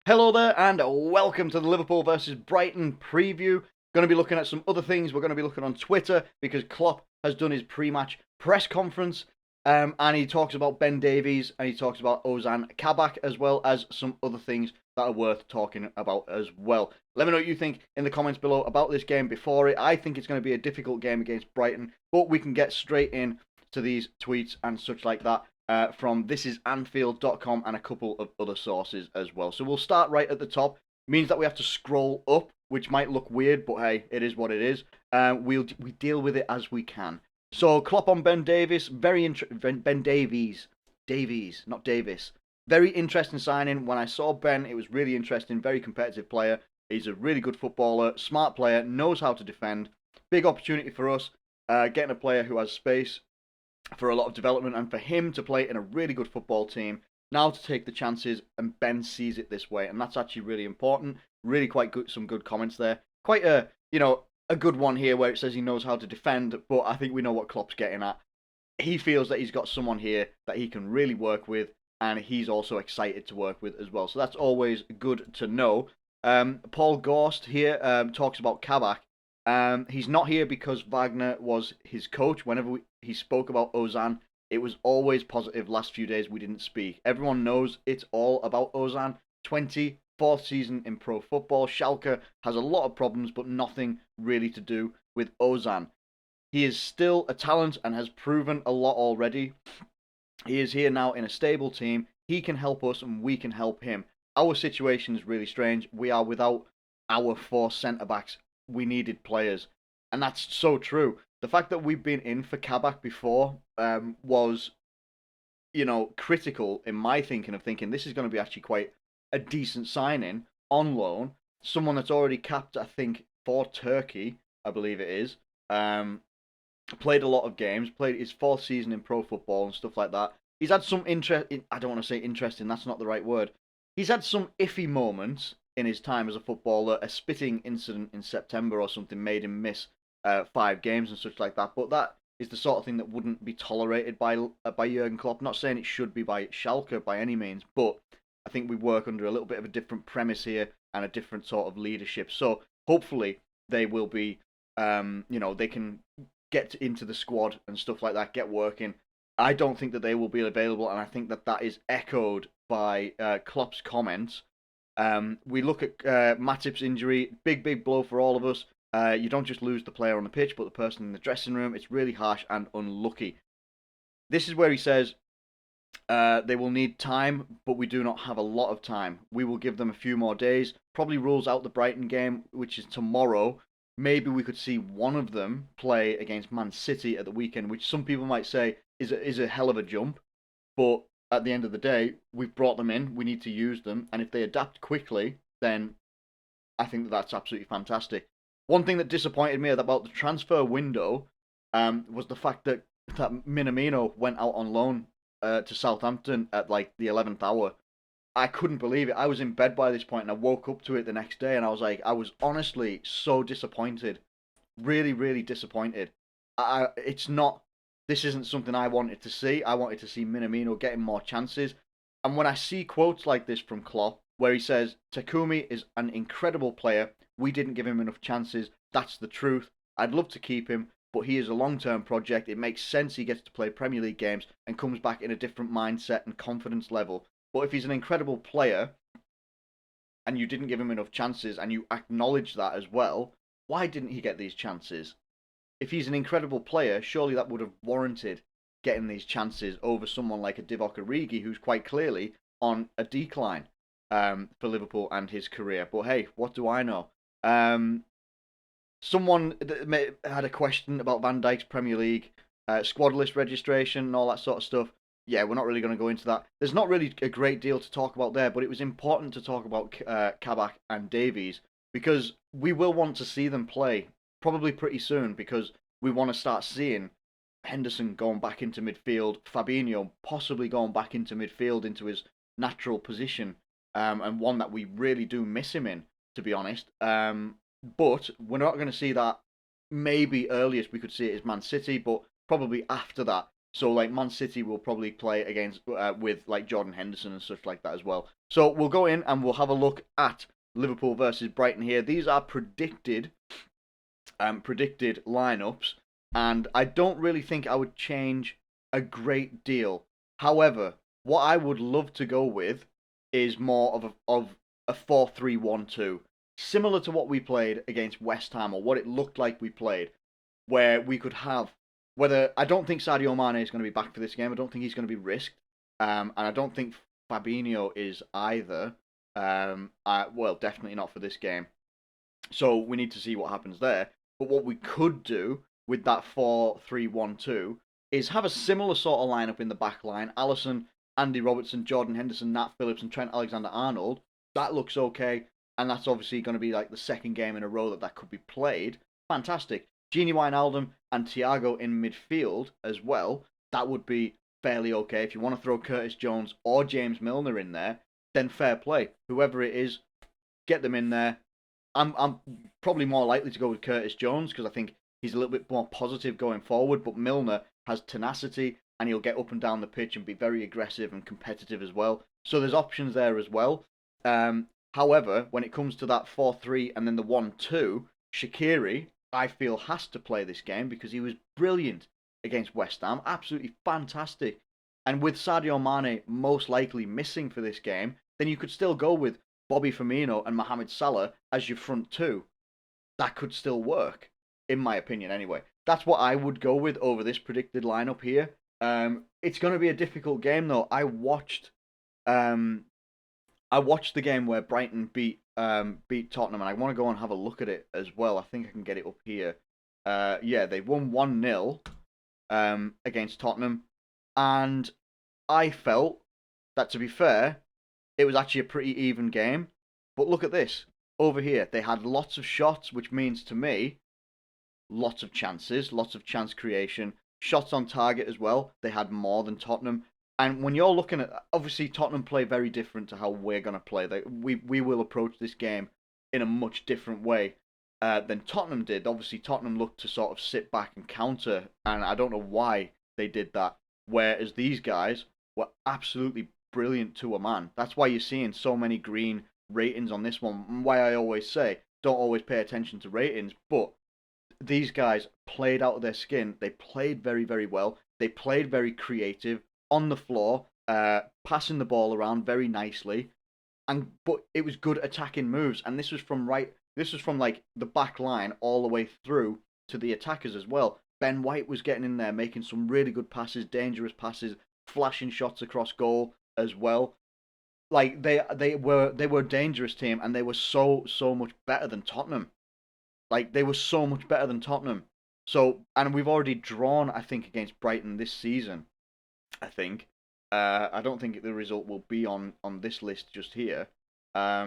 Hello there, and welcome to the Liverpool versus Brighton preview. Going to be looking at some other things. We're going to be looking on Twitter because Klopp has done his pre-match press conference, and he talks about Ben Davies and he talks about Ozan Kabak as well as some other things that are worth talking about as well. Let me know what you think in the comments below about this game before it. I think it's going to be a difficult game against Brighton, but we can get straight in to these tweets and such like that from thisisanfield.com and a couple of other sources as well. So we'll start right at the top. Means that we have to scroll up, which might look weird, but hey, it is what it is. We deal with it as we can. So Klopp on Ben Davies, Ben Davies, not Davis. Very interesting signing. When I saw Ben, it was really interesting. Very competitive player. He's a really good footballer, smart player, knows how to defend. Big opportunity for us, getting a player who has space for a lot of development and for him to play in a really good football team. Now to take the chances, and Ben sees it this way, and that's actually really important. Really quite good, some good comments there. Quite a good one here where it says he knows how to defend, but I think we know what Klopp's getting at. He feels that he's got someone here that he can really work with, and he's also excited to work with as well. So that's always good to know. Paul Gorst here talks about Kabak. He's not here because Wagner was his coach. Whenever he spoke about Ozan, it was always positive. Last few days we didn't speak. Everyone knows it's all about Ozan. 24th season in pro football. Schalke has a lot of problems, but nothing really to do with Ozan. He is still a talent and has proven a lot already. He is here now in a stable team. He can help us and we can help him. Our situation is really strange. We are without our four centre backs. We needed players, and that's so true. The fact that we've been in for Kabak before was, critical in my thinking this is going to be actually quite a decent signing on loan. Someone that's already capped, I think, for Turkey, I believe it is. Played a lot of games, played his fourth season in pro football and stuff like that. He's had some interest. I don't want to say interesting. That's not the right word. He's had some iffy moments in his time as a footballer. A spitting incident in September or something made him miss 5 games and such like that. But that is the sort of thing that wouldn't be tolerated by Jurgen Klopp. Not saying it should be by Schalke by any means, but I think we work under a little bit of a different premise here and a different sort of leadership. So hopefully they will be, they can get into the squad and stuff like that, get working. I don't think that they will be available, and I think that that is echoed by Klopp's comments. We look at Matip's injury, big blow for all of us. You don't just lose the player on the pitch, but the person in the dressing room. It's really harsh and unlucky. This is where he says they will need time, but we do not have a lot of time. We will give them a few more days. Probably rules out the Brighton game, which is tomorrow. Maybe we could see one of them play against Man City at the weekend, which some people might say is a hell of a jump. But at the end of the day, we've brought them in. We need to use them, and if they adapt quickly, then I think that that's absolutely fantastic. One thing that disappointed me about the transfer window was the fact that Minamino went out on loan to Southampton at like the 11th hour. I couldn't believe it. I was in bed by this point, and I woke up to it the next day, and I was like, I was honestly so disappointed, really disappointed. It's not. This isn't something I wanted to see. I wanted to see Minamino getting more chances, and when I see quotes like this from Klopp, where he says Takumi is an incredible player, we didn't give him enough chances. That's the truth. I'd love to keep him, but he is a long-term project. It makes sense he gets to play Premier League games and comes back in a different mindset and confidence level. But if he's an incredible player and you didn't give him enough chances and you acknowledge that as well, why didn't he get these chances? If he's an incredible player, surely that would have warranted getting these chances over someone like a Divock Origi, who's quite clearly on a decline for Liverpool and his career. But hey, what do I know? Someone had a question about Van Dijk's Premier League squad list registration and all that sort of stuff. Yeah, we're not really going to go into that. There's not really a great deal to talk about there, but it was important to talk about Kabak and Davies because we will want to see them play probably pretty soon because we want to start seeing Henderson going back into midfield, Fabinho possibly going back into midfield into his natural position, and one that we really do miss him in, to be honest. But we're not going to see that. Maybe earliest we could see it is Man City, but probably after that So like Man City will probably play against with like Jordan Henderson and stuff like that as well. So we'll go in and we'll have a look at Liverpool versus Brighton here. These are predicted lineups, and I don't really think I would change a great deal. However, what I would love to go with is more of a 4-3-1-2, similar to what we played against West Ham, or what it looked like we played, where we could have whether I don't think Sadio Mane is going to be back for this game. I don't think he's going to be risked, and I don't think Fabinho is either. Well, definitely not for this game. So we need to see what happens there. But what we could do with that 4-3-1-2 is have a similar sort of lineup in the back line. Alisson, Andy Robertson, Jordan Henderson, Nat Phillips, and Trent Alexander-Arnold. That looks okay, and that's obviously going to be like the second game in a row that could be played. Fantastic. Gini Wijnaldum and Thiago in midfield as well. That would be fairly okay. If you want to throw Curtis Jones or James Milner in there, then fair play. Whoever it is, get them in there. I'm probably more likely to go with Curtis Jones because I think he's a little bit more positive going forward. But Milner has tenacity and he'll get up and down the pitch and be very aggressive and competitive as well. So there's options there as well. However, when it comes to that 4-3 and then the 1-2, Shaqiri, I feel, has to play this game because he was brilliant against West Ham. Absolutely fantastic. And with Sadio Mane most likely missing for this game, then you could still go with Bobby Firmino and Mohamed Salah as your front two. That could still work, in my opinion anyway. That's what I would go with over this predicted lineup here. It's going to be a difficult game though. I watched the game where Brighton beat Tottenham, and I want to go and have a look at it as well. I think I can get it up here. Yeah, they won 1-0 against Tottenham, and I felt that, to be fair, it was actually a pretty even game. But look at this. Over here, they had lots of shots, which means to me, lots of chances, lots of chance creation, shots on target as well. They had more than Tottenham. And when you're looking at, obviously Tottenham play very different to how we're going to play. We will approach this game in a much different way than Tottenham did. Obviously Tottenham looked to sort of sit back and counter, and I don't know why they did that. Whereas these guys were absolutely brilliant to a man. That's why you're seeing so many green ratings on this one. Why I always say, don't always pay attention to ratings, but these guys played out of their skin. They played very, very well. They played very creative on the floor, passing the ball around very nicely, but it was good attacking moves. And this was from like the back line all the way through to the attackers as well. Ben White was getting in there, making some really good passes, dangerous passes, flashing shots across goal as well. Like they were a dangerous team, and they were so much better than Tottenham. Like they were so much better than Tottenham. So, and we've already drawn, I think, against Brighton this season. I think. I don't think the result will be on this list just here. I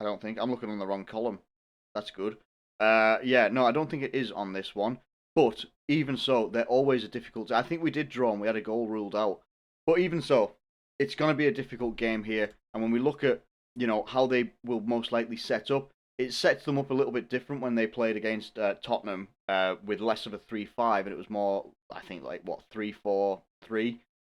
don't think I'm looking on the wrong column. That's good. Yeah, no, I don't think it is on this one. But even so, they're always a difficult. I think we did draw and we had a goal ruled out. But even so, it's going to be a difficult game here. And when we look at how they will most likely set up, it sets them up a little bit different when they played against Tottenham with less of a 3-5, and it was more, I think, like 3-4-3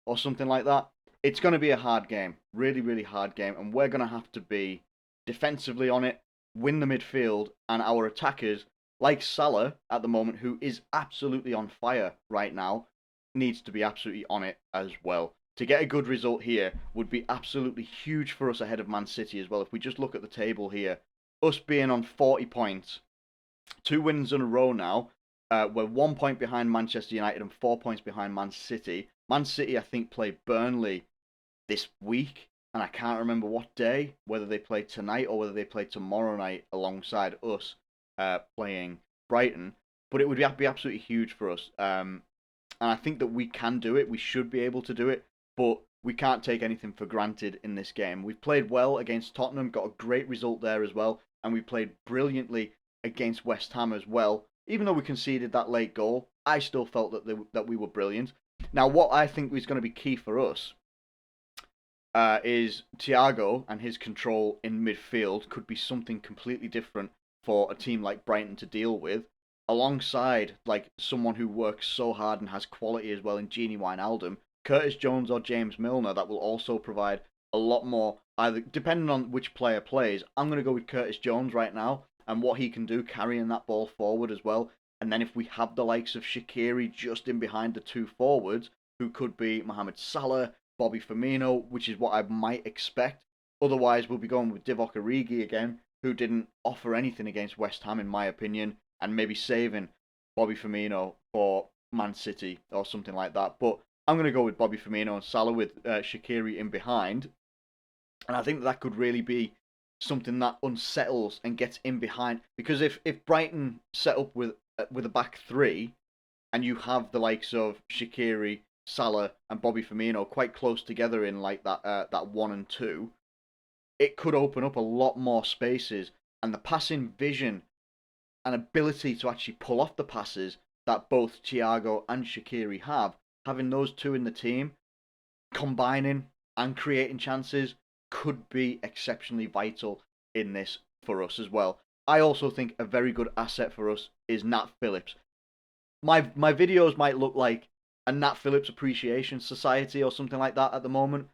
or something like that. It's going to be a hard game, really, really hard game, and we're going to have to be defensively on it, win the midfield, and our attackers, like Salah at the moment, who is absolutely on fire right now, needs to be absolutely on it as well. To get a good result here would be absolutely huge for us ahead of Man City as well. If we just look at the table here, us being on 40 points, 2 wins in a row now. We're 1 point behind Manchester United and 4 points behind Man City. Man City, I think, play Burnley this week, and I can't remember what day, whether they play tonight or whether they play tomorrow night alongside us playing Brighton. But it would be absolutely huge for us. And I think that we can do it. We should be able to do it, but we can't take anything for granted in this game. We've played well against Tottenham, got a great result there as well, and we played brilliantly against West Ham as well. Even though we conceded that late goal, I still felt that we were brilliant. Now, what I think is going to be key for us is Thiago and his control in midfield could be something completely different for a team like Brighton to deal with. alongside like someone who works so hard and has quality as well in Genie Wijnaldum, Curtis Jones or James Milner, that will also provide a lot more. Either depending on which player plays, I'm going to go with Curtis Jones right now and what he can do carrying that ball forward as well. And then if we have the likes of Shaqiri just in behind the two forwards, who could be Mohamed Salah, Bobby Firmino, which is what I might expect. Otherwise, we'll be going with Divock Origi again, who didn't offer anything against West Ham, in my opinion, and maybe saving Bobby Firmino for Man City or something like that. But I'm going to go with Bobby Firmino and Salah with Shaqiri in behind. And I think that could really be something that unsettles and gets in behind. Because if Brighton set up with a back three, and you have the likes of Shaqiri, Salah, and Bobby Firmino quite close together in like that 1 and 2, it could open up a lot more spaces, and the passing vision and ability to actually pull off the passes that both Thiago and Shaqiri have, having those two in the team, combining and creating chances, could be exceptionally vital in this for us as well. I also think a very good asset for us is Nat Phillips. My videos might look like a Nat Phillips appreciation society or something like that at the moment.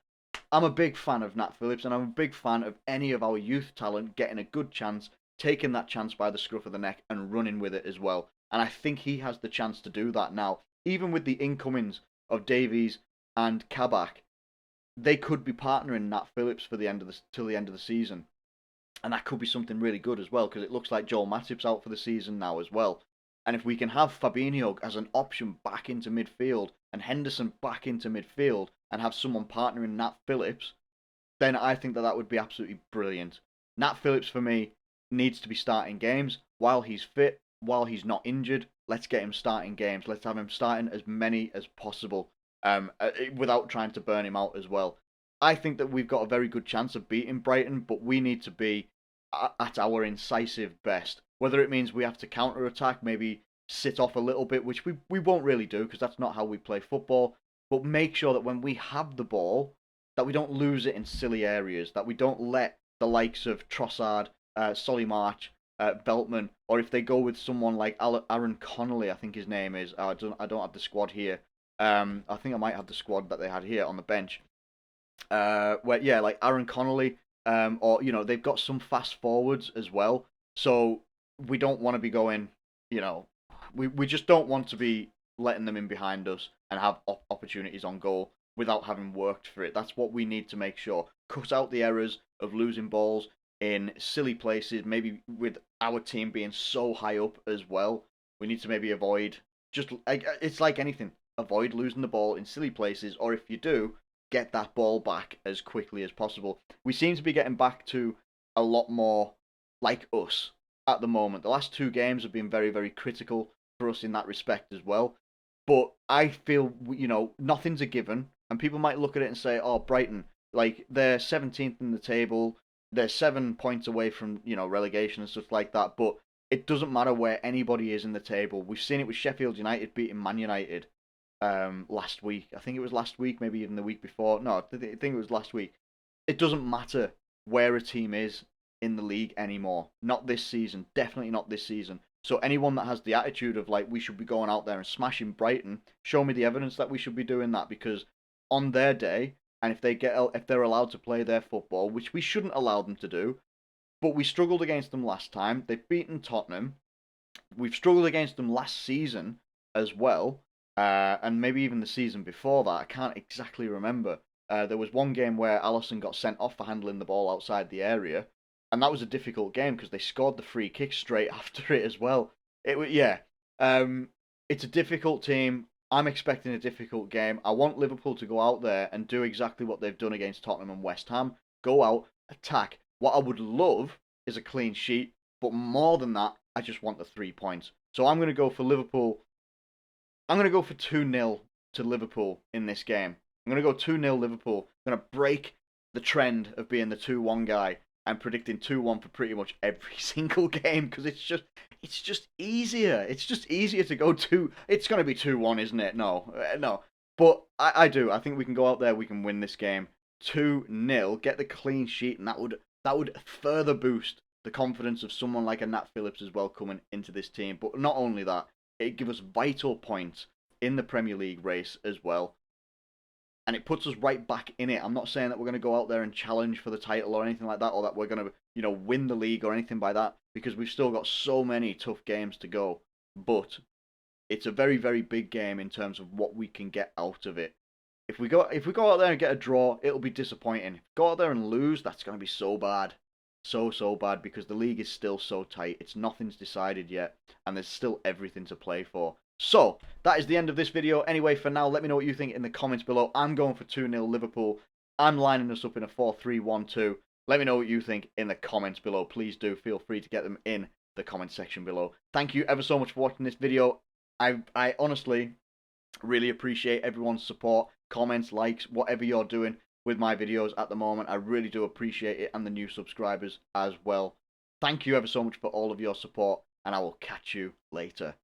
I'm a big fan of Nat Phillips, and I'm a big fan of any of our youth talent getting a good chance, taking that chance by the scruff of the neck and running with it as well. And I think he has the chance to do that now. Even with the incomings of Davies and Kabak, they could be partnering Nat Phillips for the end of till the end of the season. And that could be something really good as well, because it looks like Joel Matip's out for the season now as well. And if we can have Fabinho as an option back into midfield and Henderson back into midfield and have someone partnering Nat Phillips, then I think that would be absolutely brilliant. Nat Phillips, for me, needs to be starting games while he's fit, while he's not injured. Let's get him starting games. Let's have him starting as many as possible, without trying to burn him out as well. I think that we've got a very good chance of beating Brighton, but we need to be at our incisive best. Whether it means we have to counter attack, maybe sit off a little bit, which we won't really do because that's not how we play football. But make sure that when we have the ball, that we don't lose it in silly areas, that we don't let the likes of Trossard, Solly March, Veltman, or if they go with someone like Aaron Connolly, I think his name is. I don't have the squad here. I think I might have the squad that they had here on the bench. Like Aaron Connolly, or they've got some fast forwards as well. So we don't want to be going, we just don't want to be letting them in behind us and have opportunities on goal without having worked for it. That's what we need to make sure. Cut out the errors of losing balls in silly places, maybe with our team being so high up as well. We need to maybe avoid, it's like anything, avoid losing the ball in silly places, or if you do, get that ball back as quickly as possible. We seem to be getting back to a lot more like us at the moment. The last two games have been very, very critical for us in that respect as well. But I feel, nothing's a given. And people might look at it and say, oh, Brighton, like, they're 17th in the table. They're 7 points away from, relegation and stuff like that. But it doesn't matter where anybody is in the table. We've seen it with Sheffield United beating Man United last week. I think it was last week, maybe even the week before. No, I think it was last week. It doesn't matter where a team is in the league anymore. Not this season. Definitely not this season. So anyone that has the attitude of like we should be going out there and smashing Brighton, show me the evidence that we should be doing that, because on their day, and if they're allowed to play their football, which we shouldn't allow them to do, but we struggled against them last time. They've beaten Tottenham. We've struggled against them last season as well, and maybe even the season before that. I can't exactly remember. There was one game where Alisson got sent off for handling the ball outside the area, and that was a difficult game because they scored the free kick straight after it as well. It's a difficult team. I'm expecting a difficult game. I want Liverpool to go out there and do exactly what they've done against Tottenham and West Ham. Go out, attack. What I would love is a clean sheet, but more than that, I just want the 3 points. So I'm going to go for Liverpool. I'm going to go for 2-0 to Liverpool in this game. I'm going to go 2-0 Liverpool. I'm going to break the trend of being the 2-1 guy and predicting 2-1 for pretty much every single game, because it's just easier. It's just easier to go 2. It's going to be 2-1, isn't it? No. But I do. I think we can go out there. We can win this game 2-0. Get the clean sheet, and that would further boost the confidence of someone like a Nat Phillips as well coming into this team. But not only that, it gives us vital points in the Premier League race as well. And it puts us right back in it. I'm not saying that we're going to go out there and challenge for the title or anything like that, or that we're going to, win the league or anything by that, because we've still got so many tough games to go. But it's a very, very big game in terms of what we can get out of it. If we go out there and get a draw, it'll be disappointing. If we go out there and lose, that's going to be so bad. So bad, because the league is still so tight. Nothing's decided yet, and there's still everything to play for. So, that is the end of this video. Anyway, for now, let me know what you think in the comments below. I'm going for 2-0 Liverpool. I'm lining us up in a 4-3-1-2. Let me know what you think in the comments below. Please do feel free to get them in the comment section below. Thank you ever so much for watching this video. I honestly really appreciate everyone's support, comments, likes, whatever you're doing with my videos at the moment. I really do appreciate it, and the new subscribers as well. Thank you ever so much for all of your support, and I will catch you later.